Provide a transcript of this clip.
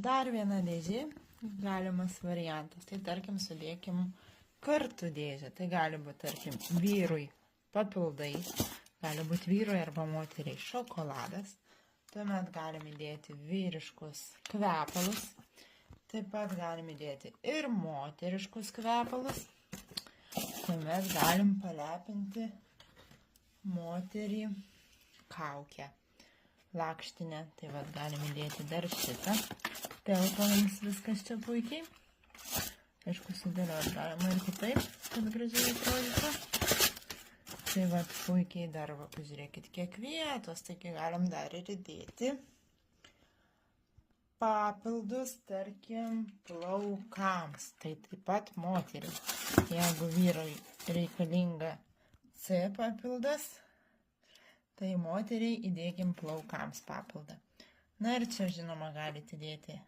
Dar viena dėžė, galimas variantas. Tai tarkim sudėkim kartų dėžę. Tai gali būti, tarkim, vyrui papildai, gali būti vyrui arba moteriai šokoladas. Tuomet galime įdėti vyriškus kvepalus. Taip pat galime įdėti ir moteriškus kvepalus. Tuomet galim palepinti moterį kaukę, lakštinę. Tai vat galim įdėti dar šitą. Telpa mums viskas čia puikiai. Aišku, sudėlioti galima ir kitaip, kad gražiai atrodytų. Tai vat puikiai dar, va, pažiūrėkit, kiek vietos, taigi galim dar ir įdėti papildus, tarkim, plaukams. Tai taip pat moteriai. Jeigu vyrui reikalinga C papildas, tai moteriai įdėkim plaukams papildą. Na ir čia, žinoma, galite įdėti